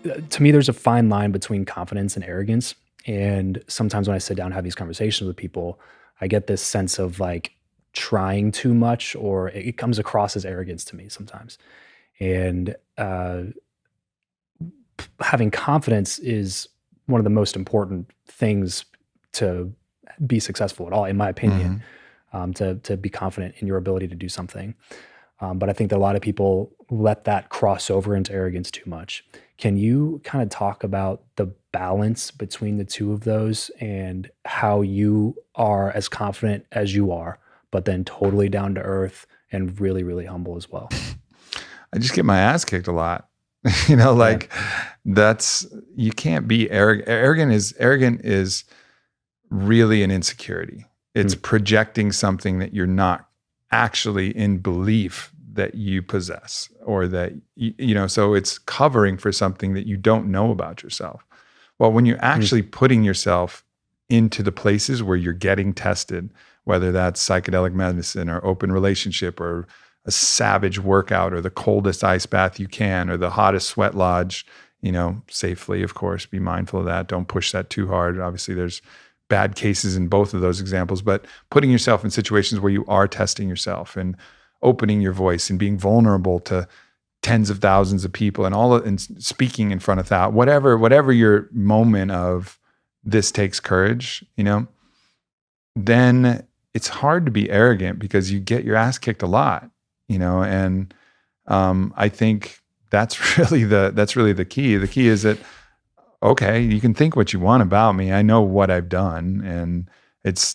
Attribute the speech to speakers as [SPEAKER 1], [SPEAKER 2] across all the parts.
[SPEAKER 1] to me, there's a fine line between confidence and arrogance. And sometimes when I sit down and have these conversations with people, I get this sense of like trying too much, or it comes across as arrogance to me sometimes. And having confidence is one of the most important things to be successful at all, in my opinion.
[SPEAKER 2] Mhm.
[SPEAKER 1] To be confident in your ability to do something. But I think that a lot of people let that cross over into arrogance too much. Can you kind of talk about the balance between the two of those and how you are as confident as you are, but then totally down to earth and really, really humble as well?
[SPEAKER 2] I just get my ass kicked a lot. You know,
[SPEAKER 1] Yeah.
[SPEAKER 2] like that's you can't be arrogant. Arrogant is really an insecurity. It's
[SPEAKER 1] Mm,
[SPEAKER 2] projecting something that you're not actually in belief that you possess, or that you know, so it's covering for something that you don't know about yourself. Well, when you're
[SPEAKER 1] mm,
[SPEAKER 2] actually putting yourself into the places where you're getting tested, whether that's psychedelic medicine or open relationship or a savage workout or the coldest ice bath you can or the hottest sweat lodge, you know, safely, of course, be mindful of that. Don't push that too hard. Obviously, there's bad cases in both of those examples, but putting yourself in situations where you are testing yourself and opening your voice and being vulnerable to tens of thousands of people and and speaking in front of that, whatever your moment of this takes courage, you know, then it's hard to be arrogant because you get your ass kicked a lot, you know, and I think that's really the key. The key is that okay, you can think what you want about me. I know what I've done, and it's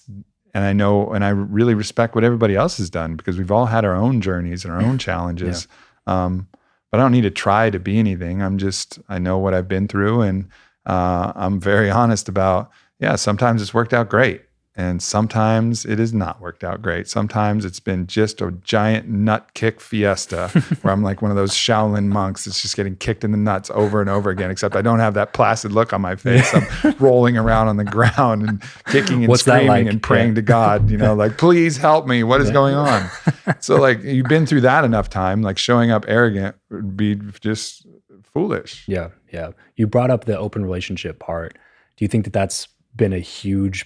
[SPEAKER 2] and I know and I really respect what everybody else has done because we've all had our own journeys and our own
[SPEAKER 1] yeah.
[SPEAKER 2] challenges. But I don't need to try to be anything. I know what I've been through, and I'm very honest about. Yeah, sometimes it's worked out great, and sometimes it has not worked out great. Sometimes it's been just a giant nut kick fiesta where I'm like one of those Shaolin monks that's just getting kicked in the nuts over and over again, except I don't have that placid look on my face. I'm rolling around on the ground and kicking and
[SPEAKER 1] What's that
[SPEAKER 2] screaming
[SPEAKER 1] like?
[SPEAKER 2] and praying to God, you know, like, please help me. What is
[SPEAKER 1] Yeah.
[SPEAKER 2] going on? So like you've been through that enough time, like showing up arrogant would be just foolish.
[SPEAKER 1] Yeah. Yeah. You brought up the open relationship part. Do you think that that's been a huge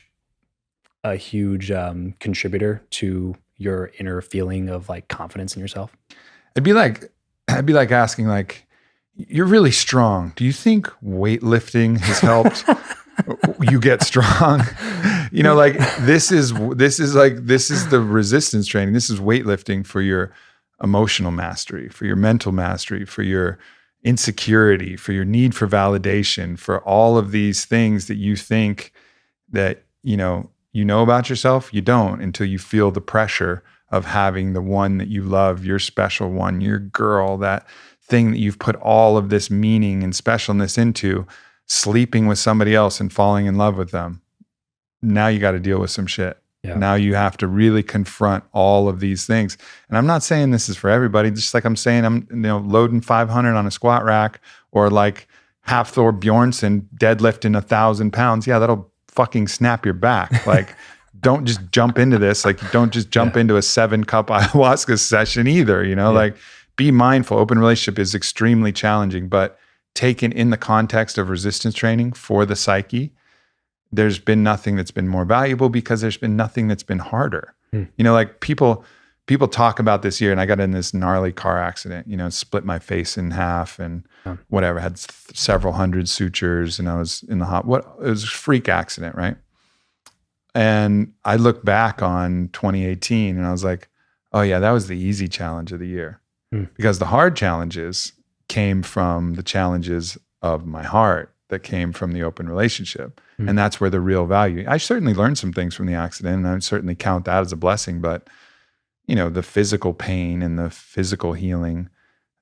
[SPEAKER 1] contributor to your inner feeling of like confidence in yourself?
[SPEAKER 2] It'd be like, I'd be like asking like, you're really strong. Do you think weightlifting has helped you get strong? You know, like this is the resistance training. This is weightlifting for your emotional mastery, for your mental mastery, for your insecurity, for your need for validation, for all of these things that you think that, you know about yourself. You don't until you feel the pressure of having the one that you love, your special one, your girl, that thing that you've put all of this meaning and specialness into, sleeping with somebody else and falling in love with them. Now you got to deal with some shit.
[SPEAKER 1] Yeah.
[SPEAKER 2] Now you have to really confront all of these things. And I'm not saying this is for everybody, just like I'm saying I'm loading 500 on a squat rack, or like half Thor Bjornsson deadlifting 1,000 pounds. Yeah, that'll fucking snap your back. Like, don't just jump into this. Like, don't just jump into a 7-cup ayahuasca session either, like be mindful. Open relationship is extremely challenging, but taken in the context of resistance training for the psyche, there's been nothing that's been more valuable because there's been nothing that's been harder. Like people talk about this year, and I got in this gnarly car accident, split my face in half and whatever, had several hundred sutures, and I was in the it was a freak accident, right? And I look back on 2018 and I was like, oh yeah, that was the easy challenge of the year. Because the hard challenges came from the challenges of my heart that came from the open relationship. And that's where the real value. I certainly learned some things from the accident, and I would certainly count that as a blessing, but the physical pain and the physical healing,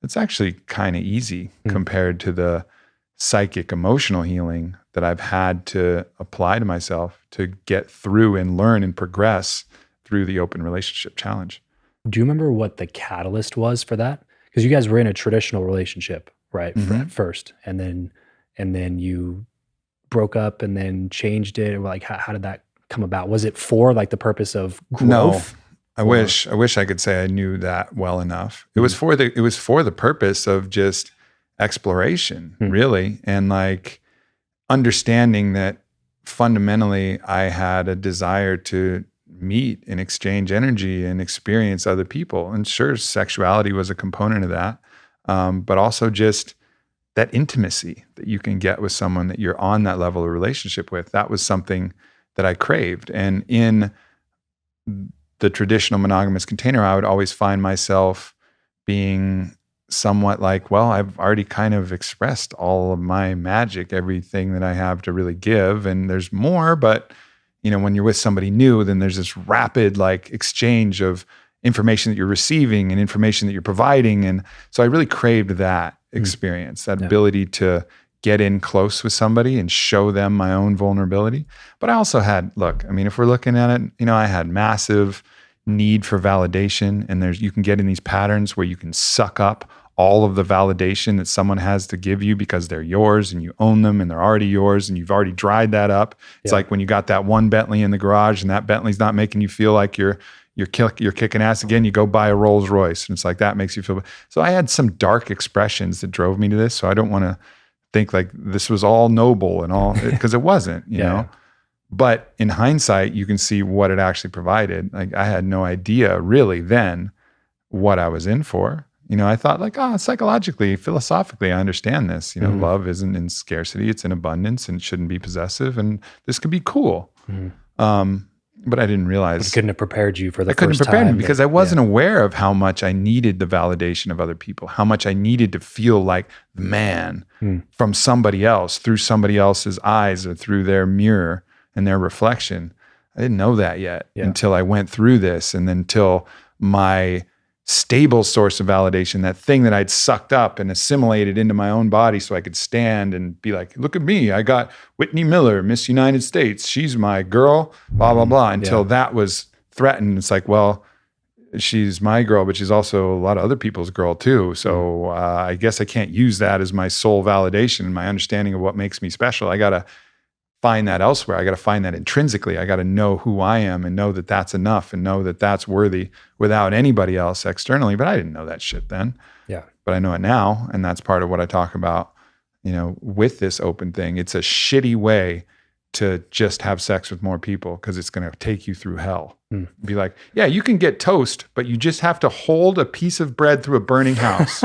[SPEAKER 2] it's actually kind of easy compared to the psychic emotional healing that I've had to apply to myself to get through and learn and progress through the open relationship challenge.
[SPEAKER 1] Do you remember what the catalyst was for that? Because you guys were in a traditional relationship, right? At first, and then you broke up and then changed it. Or like, how did that come about? Was it for like the purpose of growth?
[SPEAKER 2] No, I wish I could say I knew that well enough. It was for the purpose of just exploration, really. And like understanding that fundamentally I had a desire to meet and exchange energy and experience other people. And sure, sexuality was a component of that. But also just that intimacy that you can get with someone that you're on that level of relationship with. That was something that I craved. And in the traditional monogamous container, I would always find myself being somewhat like, well, I've already kind of expressed all of my magic, everything that I have to really give. And there's more, but you know, when you're with somebody new, then there's this rapid like exchange of information that you're receiving and information that you're providing. And so I really craved that experience, that ability to get in close with somebody and show them my own vulnerability. But I also had, look, I mean, if we're looking at it, you know, I had massive need for validation, and you can get in these patterns where you can suck up all of the validation that someone has to give you because they're yours and you own them and they're already yours and you've already dried that up. It's like when you got that one Bentley in the garage and that Bentley's not making you feel like you're kicking ass again, you go buy a Rolls Royce. And it's like, that makes you feel. So I had some dark expressions that drove me to this. So I don't want to think like this was all noble and all, because it wasn't, you know. But in hindsight, you can see what it actually provided. Like I had no idea really then what I was in for. You know, I thought like, psychologically, philosophically, I understand this. You know, love isn't in scarcity, it's in abundance, and it shouldn't be possessive. And this could be cool. But I didn't realize.
[SPEAKER 1] But it couldn't have prepared you for the first time.
[SPEAKER 2] I couldn't have prepared me because I wasn't aware of how much I needed the validation of other people, how much I needed to feel like the man from somebody else, through somebody else's eyes or through their mirror and their reflection. I didn't know that yet until I went through this, and then until my stable source of validation, that thing that I'd sucked up and assimilated into my own body so I could stand and be like, look at me, I got Whitney Miller, Miss United States, she's my girl, blah, blah, blah, until that was threatened. It's like, well, she's my girl, but she's also a lot of other people's girl too. So I guess I can't use that as my sole validation and my understanding of what makes me special. I got to find that elsewhere. I got to find that intrinsically. I got to know who I am and know that that's enough and know that that's worthy without anybody else externally. But I didn't know that shit then. Yeah. But I know it now. And that's part of what I talk about, you know, with this open thing. It's a shitty way to just have sex with more people because it's going to take you through hell. Be like, yeah, you can get toast, but you just have to hold a piece of bread through a burning house.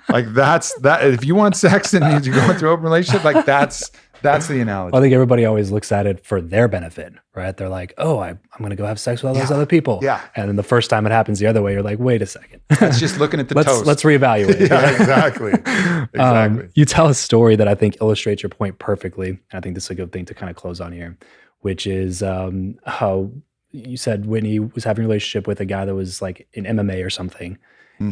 [SPEAKER 2] Like that's that. If you want sex and you're going through an open relationship, like that's the analogy.
[SPEAKER 1] Well, I think everybody always looks at it for their benefit, right? They're like, oh, I'm going to go have sex with all those other people. Yeah. And then the first time it happens the other way, you're like, wait a second.
[SPEAKER 2] That's just looking at the toast.
[SPEAKER 1] Let's reevaluate.
[SPEAKER 2] Yeah, exactly. Exactly.
[SPEAKER 1] You tell a story that I think illustrates your point perfectly. And I think this is a good thing to kind of close on here, which is how you said Whitney was having a relationship with a guy that was like in MMA or something.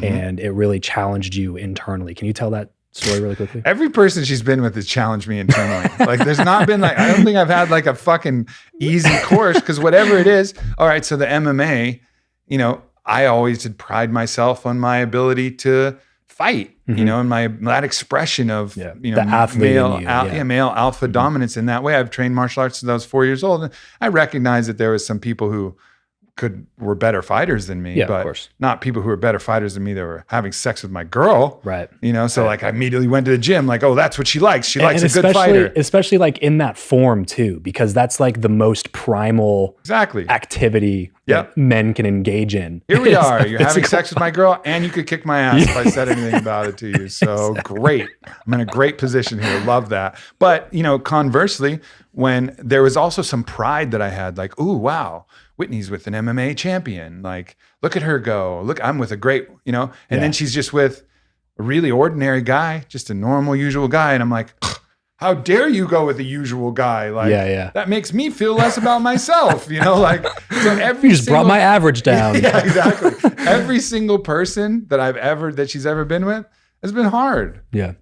[SPEAKER 1] And it really challenged you internally. Can you tell that story really quickly?
[SPEAKER 2] Every person she's been with has challenged me internally. Like there's not been like, I don't think I've had like a fucking easy course, because whatever it is, all right, so the MMA, you know, I always did pride myself on my ability to fight, you know, and that expression of, you know,
[SPEAKER 1] the athlete
[SPEAKER 2] male alpha dominance in that way. I've trained martial arts since I was 4 years old. And I recognize that there was some people who were better fighters than me, but of course not people who were better fighters than me that were having sex with my girl. Right. You know, so like I immediately went to the gym like, oh, that's what she likes. She likes a good fighter.
[SPEAKER 1] Especially like in that form too, because that's like the most primal activity that men can engage in.
[SPEAKER 2] Here we are. You're having sex with my girl and you could kick my ass if I said anything about it to you. So great. I'm in a great position here. Love that. But, you know, conversely, when there was also some pride that I had, like, ooh, wow, Whitney's with an MMA champion. Like, look at her go. Look, I'm with a great, you know, and then she's just with a really ordinary guy, just a normal, usual guy. And I'm like, how dare you go with the usual guy? Like, that makes me feel less about myself, you know, like, so
[SPEAKER 1] you just brought my average down.
[SPEAKER 2] Yeah, exactly. Every single person that she's ever been with has been hard. Yeah.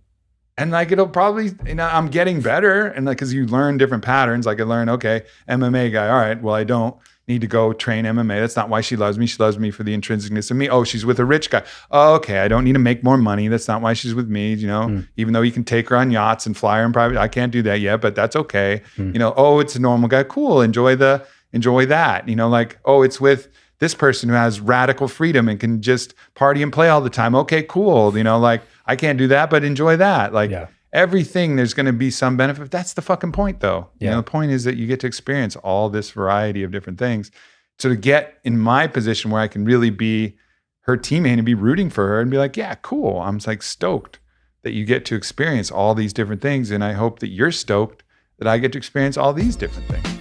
[SPEAKER 2] And like, it'll probably, you know, I'm getting better. And like, cause you learn different patterns. Like I learned, okay, MMA guy. All right, well, I don't need to go train MMA. That's not why she loves me. She loves me for the intrinsicness of me. Oh, she's with a rich guy. Oh, okay, I don't need to make more money. That's not why she's with me. You know, even though you can take her on yachts and fly her in private, I can't do that yet, but that's okay. You know, oh, it's a normal guy. Cool. Enjoy that. You know, like, oh, it's with this person who has radical freedom and can just party and play all the time. Okay, cool. You know, like I can't do that, but enjoy that. Like
[SPEAKER 1] Yeah.
[SPEAKER 2] everything, there's going to be some benefit. That's the fucking point though. You
[SPEAKER 1] Yeah.
[SPEAKER 2] know, the point is that you get to experience all this variety of different things. So to get in my position where I can really be her teammate and be rooting for her and be like, yeah, cool. I'm like stoked that you get to experience all these different things. And I hope that you're stoked that I get to experience all these different things.